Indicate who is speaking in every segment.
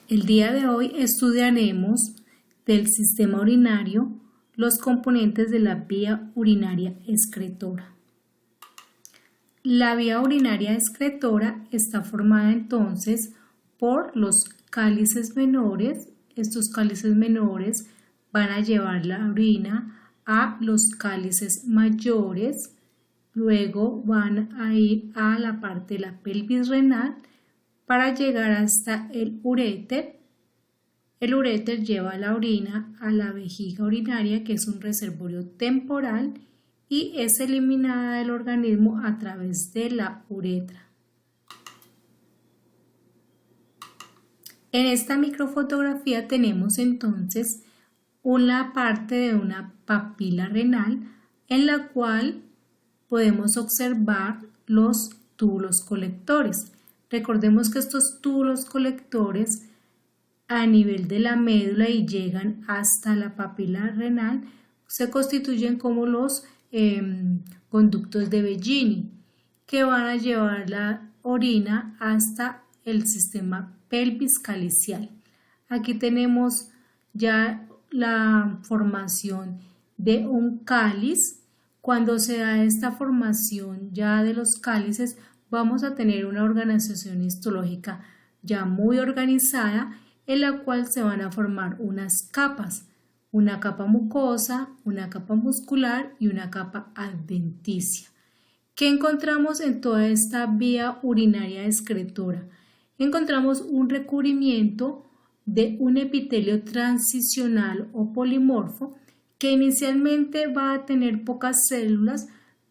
Speaker 1: El día de hoy estudiaremos del sistema urinario los componentes de la vía urinaria excretora. La vía urinaria excretora está formada entonces por los cálices menores. Estos cálices menores van a llevar la orina a los cálices mayores, luego van a ir a la parte de la pelvis renal para llegar hasta el uréter. El uréter lleva la orina a la vejiga urinaria, que es un reservorio temporal, y es eliminada del organismo a través de la uretra. En esta microfotografía tenemos entonces una parte de una papila renal en la cual podemos observar los túbulos colectores. Recordemos que estos túbulos colectores a nivel de la médula y llegan hasta la papila renal se constituyen como los conductos de Bellini, que van a llevar la orina hasta el sistema pelvis calicial. Aquí tenemos ya la formación de un cáliz. Cuando se da esta formación ya de los cálices, vamos a tener una organización histológica ya muy organizada, en la cual se van a formar unas capas, una capa mucosa, una capa muscular y una capa adventicia. ¿Qué encontramos en toda esta vía urinaria excretora? Encontramos un recubrimiento de un epitelio transicional o polimorfo que inicialmente va a tener pocas células,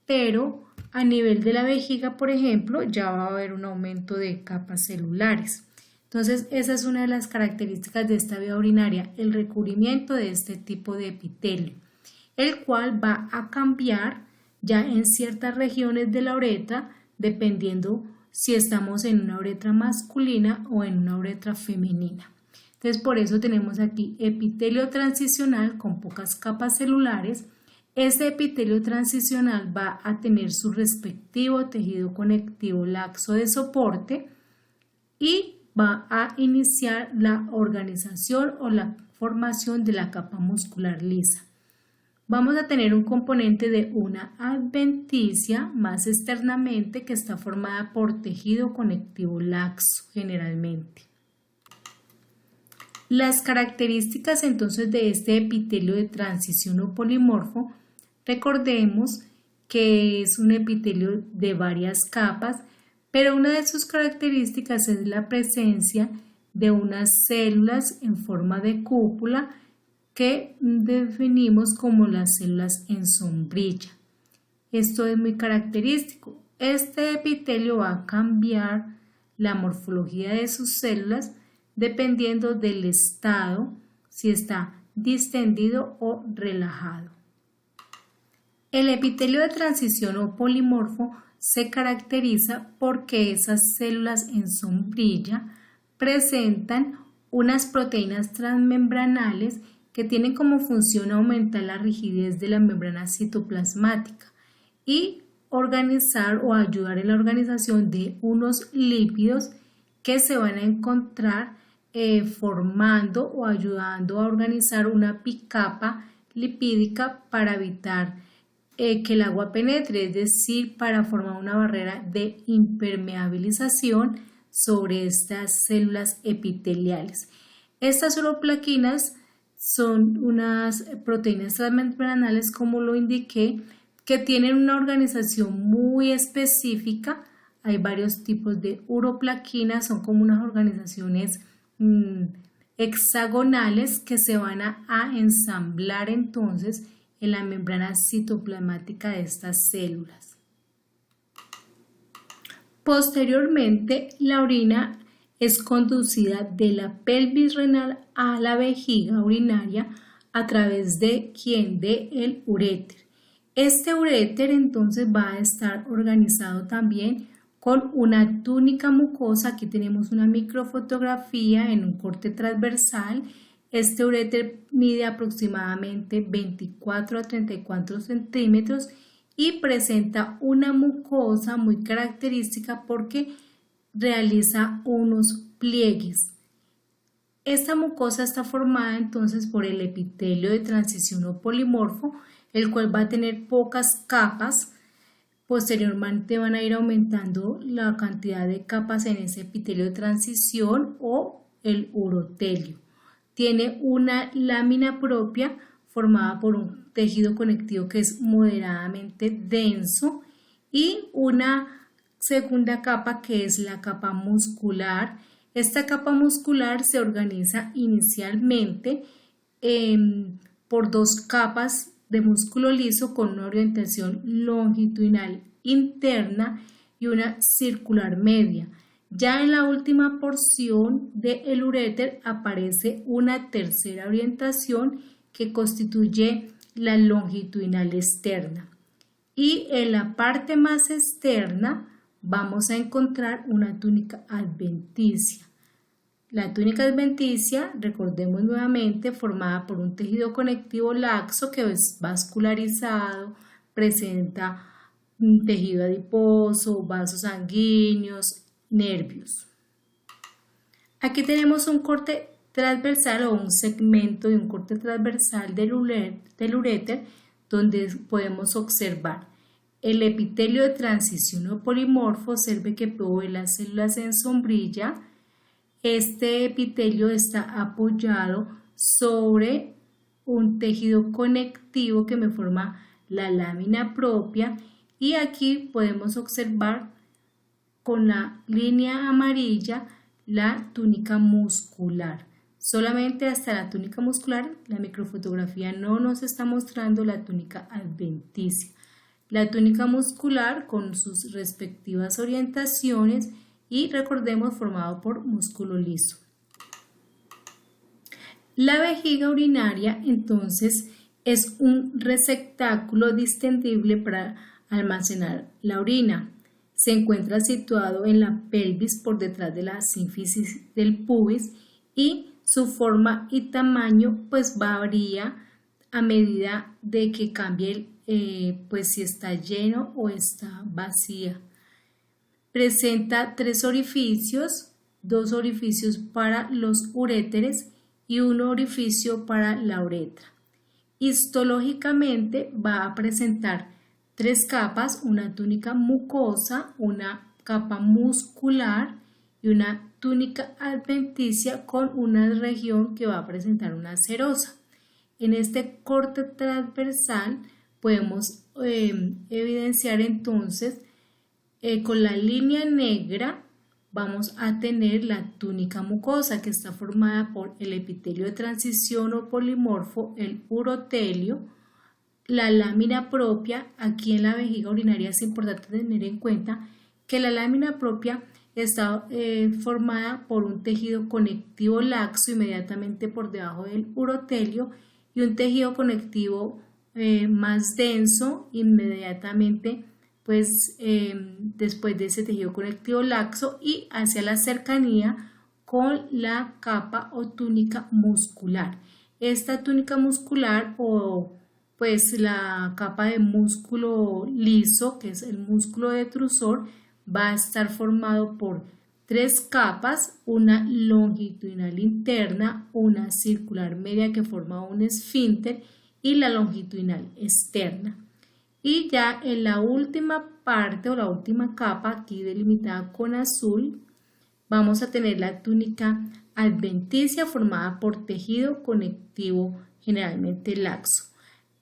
Speaker 1: pero a nivel de la vejiga, por ejemplo, ya va a haber un aumento de capas celulares. Entonces, esa es una de las características de esta vía urinaria, el recubrimiento de este tipo de epitelio, el cual va a cambiar ya en ciertas regiones de la uretra, dependiendo si estamos en una uretra masculina o en una uretra femenina. Entonces, por eso tenemos aquí epitelio transicional con pocas capas celulares. Este epitelio transicional va a tener su respectivo tejido conectivo laxo de soporte y va a iniciar la organización o la formación de la capa muscular lisa. Vamos a tener un componente de una adventicia más externamente que está formada por tejido conectivo laxo generalmente. Las características entonces de este epitelio de transición o polimorfo, recordemos que es un epitelio de varias capas, pero una de sus características es la presencia de unas células en forma de cúpula que definimos como las células en sombrilla. Esto es muy característico. Este epitelio va a cambiar la morfología de sus células dependiendo del estado, si está distendido o relajado. El epitelio de transición o polimorfo se caracteriza porque esas células en sombrilla presentan unas proteínas transmembranales que tienen como función aumentar la rigidez de la membrana citoplasmática y organizar o ayudar en la organización de unos lípidos que se van a encontrar formando o ayudando a organizar una bicapa lipídica para evitar que el agua penetre, es decir, para formar una barrera de impermeabilización sobre estas células epiteliales. Estas uroplaquinas son unas proteínas transmembranales, como lo indiqué, que tienen una organización muy específica. Hay varios tipos de uroplaquinas, son como unas organizaciones hexagonales que se van a ensamblar entonces en la membrana citoplasmática de estas células. Posteriormente, la orina es conducida de la pelvis renal a la vejiga urinaria a través de el uréter. Este uréter entonces va a estar organizado también con una túnica mucosa. Aquí tenemos una microfotografía en un corte transversal. Este uréter mide aproximadamente 24 a 34 centímetros y presenta una mucosa muy característica porque realiza unos pliegues. Esta mucosa está formada entonces por el epitelio de transición o polimorfo, el cual va a tener pocas capas. Posteriormente van a ir aumentando la cantidad de capas en ese epitelio de transición o el urotelio. Tiene una lámina propia formada por un tejido conectivo que es moderadamente denso y una segunda capa que es la capa muscular. Esta capa muscular se organiza inicialmente por dos capas de músculo liso con una orientación longitudinal interna y una circular media. Ya en la última porción del uréter aparece una tercera orientación que constituye la longitudinal externa. Y en la parte más externa vamos a encontrar una túnica adventicia. La túnica adventicia, recordemos nuevamente, formada por un tejido conectivo laxo que es vascularizado, presenta un tejido adiposo, vasos sanguíneos, nervios. Aquí tenemos un corte transversal o un segmento de un corte transversal del uréter donde podemos observar el epitelio de transición o polimorfo. Observe que provee las células en sombrilla. Este epitelio está apoyado sobre un tejido conectivo que me forma la lámina propia y aquí podemos observar con la línea amarilla la túnica muscular. Solamente hasta la túnica muscular, la microfotografía no nos está mostrando la túnica adventicia. La túnica muscular con sus respectivas orientaciones y recordemos formado por músculo liso. La vejiga urinaria entonces es un receptáculo distendible para almacenar la orina. Se encuentra situado en la pelvis por detrás de la sínfisis del pubis y su forma y tamaño pues varía a medida de que cambie pues si está lleno o está vacía. Presenta 3 orificios, 2 orificios para los uréteres y un orificio para la uretra. Histológicamente va a presentar 3 capas, una túnica mucosa, una capa muscular y una túnica adventicia con una región que va a presentar una serosa. En este corte transversal podemos evidenciar entonces con la línea negra vamos a tener la túnica mucosa que está formada por el epitelio de transición o polimorfo, el urotelio, la lámina propia. Aquí en la vejiga urinaria es importante tener en cuenta que la lámina propia está formada por un tejido conectivo laxo inmediatamente por debajo del urotelio y un tejido conectivo más denso inmediatamente pues después de ese tejido conectivo laxo y hacia la cercanía con la capa o túnica muscular. Esta túnica muscular o pues la capa de músculo liso, que es el músculo detrusor, va a estar formado por 3 capas, una longitudinal interna, una circular media que forma un esfínter y la longitudinal externa. Y ya en la última parte o la última capa, aquí delimitada con azul, vamos a tener la túnica adventicia formada por tejido conectivo generalmente laxo.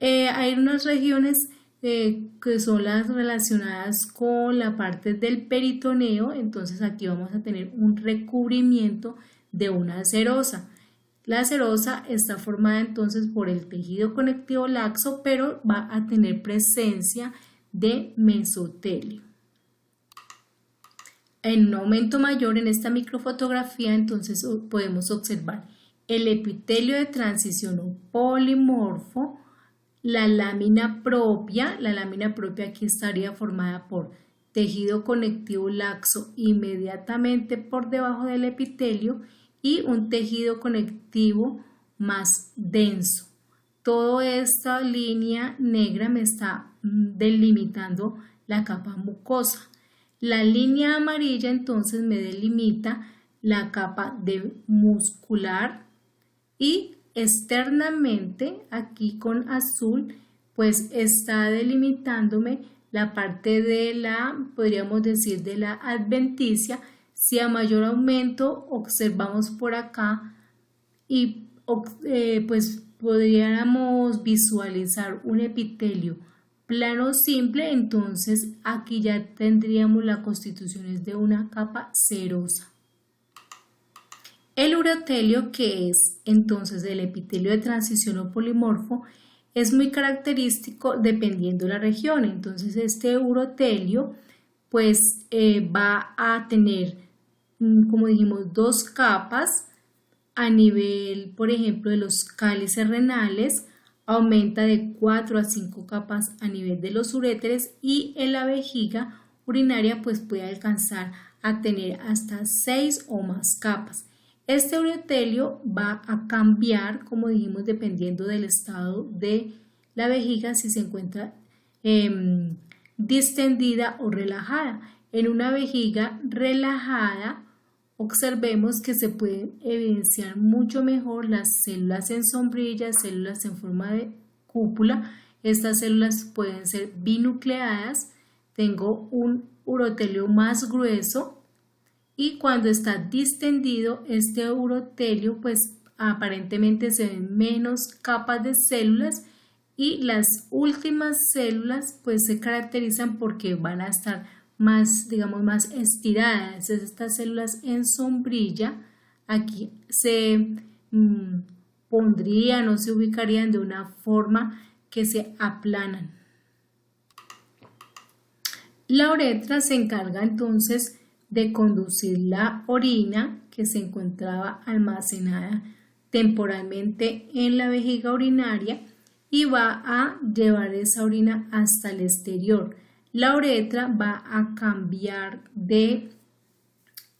Speaker 1: Hay unas regiones que son las relacionadas con la parte del peritoneo, entonces aquí vamos a tener un recubrimiento de una serosa. La serosa está formada entonces por el tejido conectivo laxo, pero va a tener presencia de mesotelio. En un aumento mayor en esta microfotografía entonces podemos observar el epitelio de transición o polimorfo, la lámina propia aquí estaría formada por tejido conectivo laxo inmediatamente por debajo del epitelio y un tejido conectivo más denso. Toda esta línea negra me está delimitando la capa mucosa. La línea amarilla entonces me delimita la capa de muscular y externamente aquí con azul pues está delimitándome la parte de la, podríamos decir, de la adventicia. Si a mayor aumento observamos por acá y pues podríamos visualizar un epitelio plano simple, entonces aquí ya tendríamos la constitución de una capa serosa. El urotelio, que es entonces el epitelio de transición o polimorfo, es muy característico dependiendo de la región. Entonces este urotelio pues va a tener, como dijimos, dos capas a nivel, por ejemplo, de los cálices renales, aumenta de 4 a 5 capas a nivel de los uréteres y en la vejiga urinaria pues puede alcanzar a tener hasta 6 o más capas. Este urotelio va a cambiar, como dijimos, dependiendo del estado de la vejiga, si se encuentra distendida o relajada. En una vejiga relajada, observemos que se pueden evidenciar mucho mejor las células en sombrilla, células en forma de cúpula. Estas células pueden ser binucleadas. Tengo un urotelio más grueso. Y cuando está distendido este urotelio, pues aparentemente se ven menos capas de células y las últimas células pues se caracterizan porque van a estar más, digamos, más estiradas. Estas células en sombrilla aquí se pondrían o se ubicarían de una forma que se aplanan. La uretra se encarga entonces de conducir la orina que se encontraba almacenada temporalmente en la vejiga urinaria y va a llevar esa orina hasta el exterior. La uretra va a cambiar de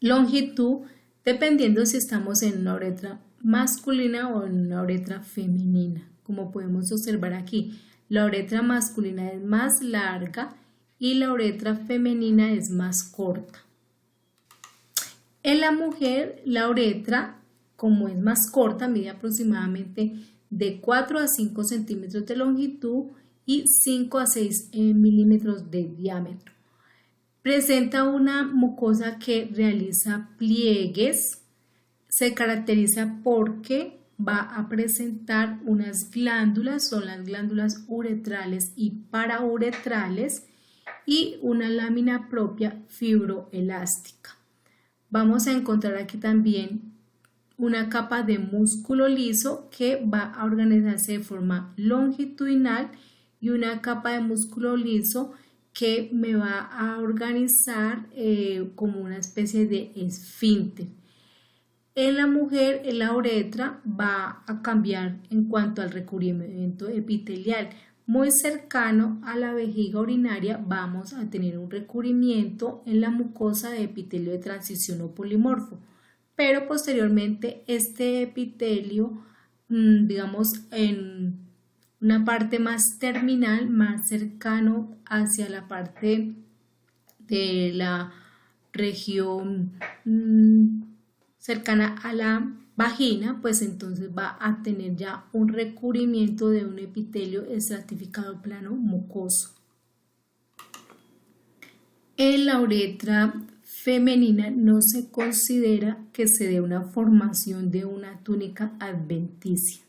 Speaker 1: longitud dependiendo si estamos en una uretra masculina o en una uretra femenina. Como podemos observar aquí, la uretra masculina es más larga y la uretra femenina es más corta. En la mujer, la uretra, como es más corta, mide aproximadamente de 4 a 5 centímetros de longitud y 5 a 6 milímetros de diámetro. Presenta una mucosa que realiza pliegues. Se caracteriza porque va a presentar unas glándulas, son las glándulas uretrales y parauretrales, y una lámina propia fibroelástica. Vamos a encontrar aquí también una capa de músculo liso que va a organizarse de forma longitudinal y una capa de músculo liso que me va a organizar como una especie de esfínter. En la mujer, la uretra va a cambiar en cuanto al recubrimiento epitelial. Muy cercano a la vejiga urinaria vamos a tener un recubrimiento en la mucosa de epitelio de transición o polimorfo, pero posteriormente este epitelio, digamos en una parte más terminal, más cercano hacia la parte de la región cercana a la vagina, pues entonces va a tener ya un recubrimiento de un epitelio estratificado plano mucoso. En la uretra femenina no se considera que se dé una formación de una túnica adventicia.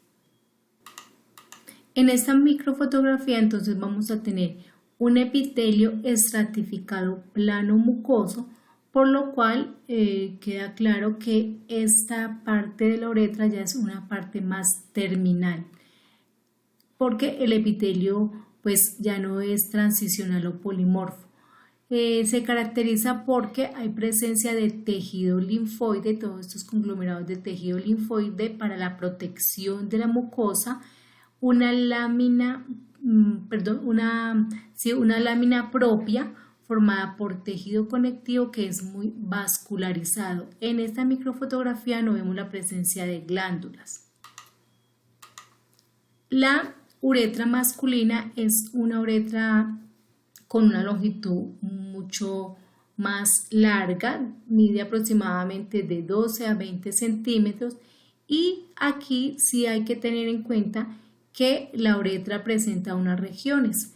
Speaker 1: En esta microfotografía entonces vamos a tener un epitelio estratificado plano mucoso, por lo cual queda claro que esta parte de la uretra ya es una parte más terminal, porque el epitelio pues ya no es transicional o polimorfo. Se caracteriza porque hay presencia de tejido linfoide, todos estos conglomerados de tejido linfoide para la protección de la mucosa, una lámina propia formada por tejido conectivo que es muy vascularizado. En esta microfotografía no vemos la presencia de glándulas. La uretra masculina es una uretra con una longitud mucho más larga, mide aproximadamente de 12 a 20 centímetros, y aquí sí hay que tener en cuenta que la uretra presenta unas regiones.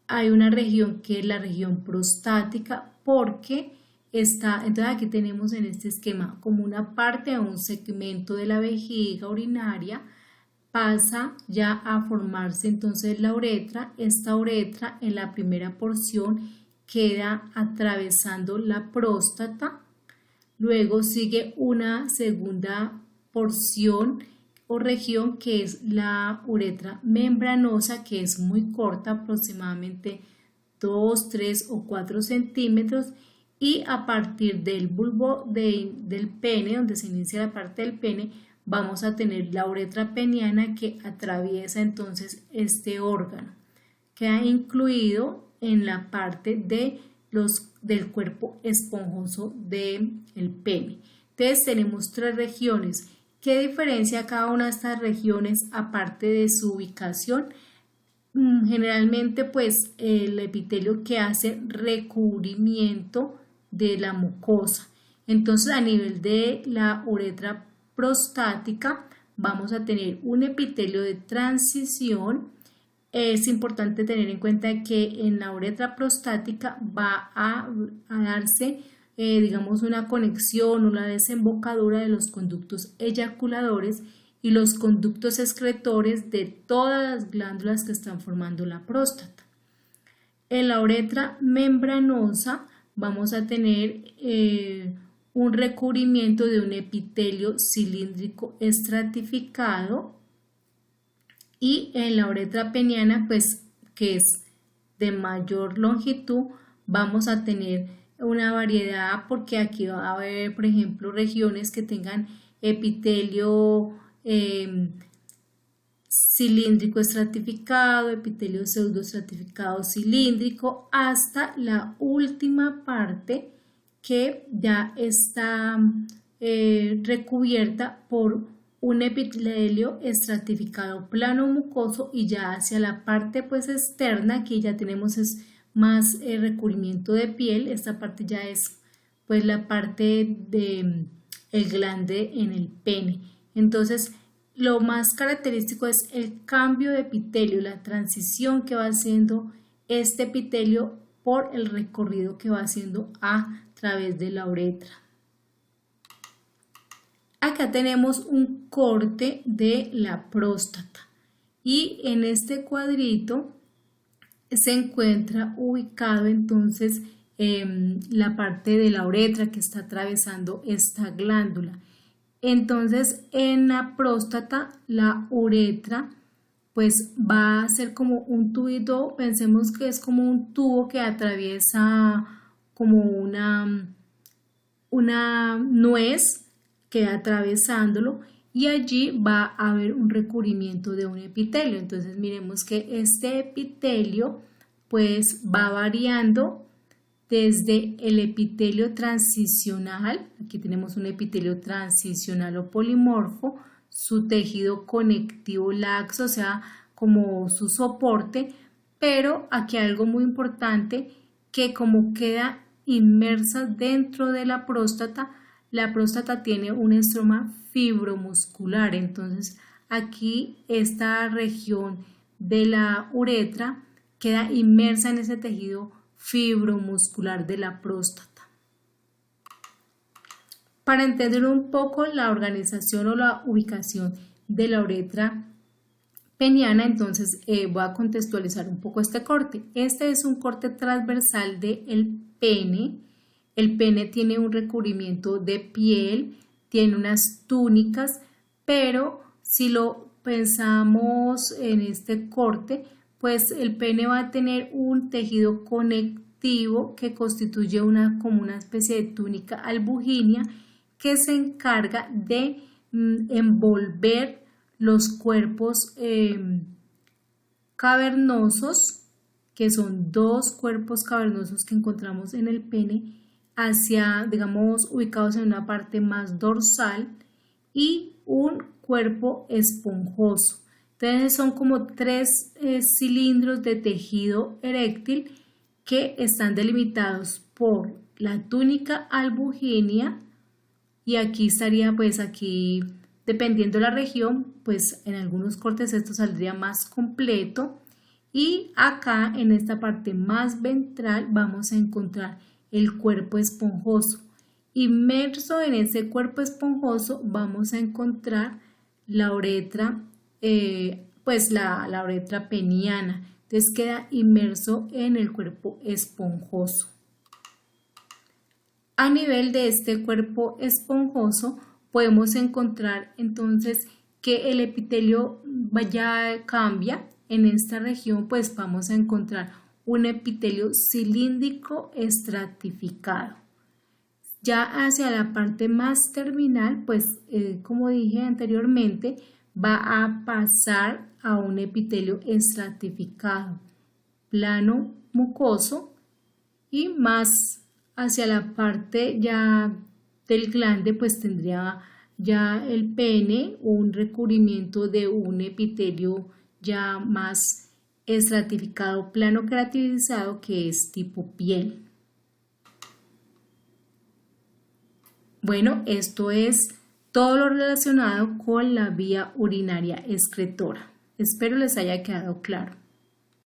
Speaker 1: Hay una región que es la región prostática porque entonces aquí tenemos en este esquema como una parte o un segmento de la vejiga urinaria, pasa ya a formarse entonces la uretra. Esta uretra en la primera porción queda atravesando la próstata, luego sigue una segunda porción o región que es la uretra membranosa, que es muy corta, aproximadamente 2, 3 o 4 centímetros, y a partir del bulbo del pene, donde se inicia la parte del pene, vamos a tener la uretra peniana que atraviesa entonces este órgano. Queda incluido en la parte del cuerpo esponjoso del pene. Entonces tenemos 3 regiones. ¿Qué diferencia cada una de estas regiones aparte de su ubicación? Generalmente pues el epitelio que hace recubrimiento de la mucosa. Entonces a nivel de la uretra prostática vamos a tener un epitelio de transición. Es importante tener en cuenta que en la uretra prostática va a darse digamos una conexión o la desembocadura de los conductos eyaculadores y los conductos excretores de todas las glándulas que están formando la próstata. En la uretra membranosa vamos a tener un recubrimiento de un epitelio cilíndrico estratificado, y en la uretra peniana, pues que es de mayor longitud, vamos a tener una variedad, porque aquí va a haber, por ejemplo, regiones que tengan epitelio cilíndrico estratificado, epitelio pseudoestratificado cilíndrico, hasta la última parte que ya está recubierta por un epitelio estratificado plano mucoso, y ya hacia la parte pues externa, que ya tenemos más recubrimiento de piel. Esta parte ya es pues la parte de el glande en el pene. Entonces lo más característico es el cambio de epitelio, la transición que va haciendo este epitelio por el recorrido que va haciendo a través de la uretra. Acá tenemos un corte de la próstata, y en este cuadrito se encuentra ubicado entonces la parte de la uretra que está atravesando esta glándula. Entonces en la próstata la uretra pues va a ser como un tubito, pensemos que es como un tubo que atraviesa como una nuez, queda atravesándolo, y allí va a haber un recubrimiento de un epitelio. Entonces miremos que este epitelio pues va variando desde el epitelio transicional, aquí tenemos un epitelio transicional o polimorfo, su tejido conectivo laxo, o sea, como su soporte, pero aquí hay algo muy importante, que como queda inmersa dentro de la próstata tiene un estroma fibromuscular. Entonces aquí esta región de la uretra queda inmersa en ese tejido fibromuscular de la próstata. Para entender un poco la organización o la ubicación de la uretra peniana, entonces voy a contextualizar un poco este corte. Este es un corte transversal del pene. El pene tiene un recubrimiento de piel, tiene unas túnicas, pero si lo pensamos en este corte, pues el pene va a tener un tejido conectivo que constituye como una especie de túnica albuginea que se encarga de envolver los cuerpos cavernosos, que son 2 cuerpos cavernosos que encontramos en el pene, digamos, ubicados en una parte más dorsal, y un cuerpo esponjoso. Entonces son como 3 cilindros de tejido eréctil que están delimitados por la túnica albuginea, y aquí estaría, pues aquí, dependiendo de la región, pues en algunos cortes esto saldría más completo. Y acá en esta parte más ventral vamos a encontrar el cuerpo esponjoso. Inmerso en ese cuerpo esponjoso vamos a encontrar la uretra, pues la uretra peniana. Entonces queda inmerso en el cuerpo esponjoso. A nivel de este cuerpo esponjoso podemos encontrar entonces que el epitelio ya cambia. En esta región pues vamos a encontrar un epitelio cilíndrico estratificado. Ya hacia la parte más terminal, pues como dije anteriormente, va a pasar a un epitelio estratificado, plano mucoso, y más hacia la parte ya del glande, pues tendría ya el pene un recubrimiento de un epitelio ya más estratificado, plano queratinizado, que es tipo piel. Bueno, esto es todo lo relacionado con la vía urinaria excretora. Espero les haya quedado claro.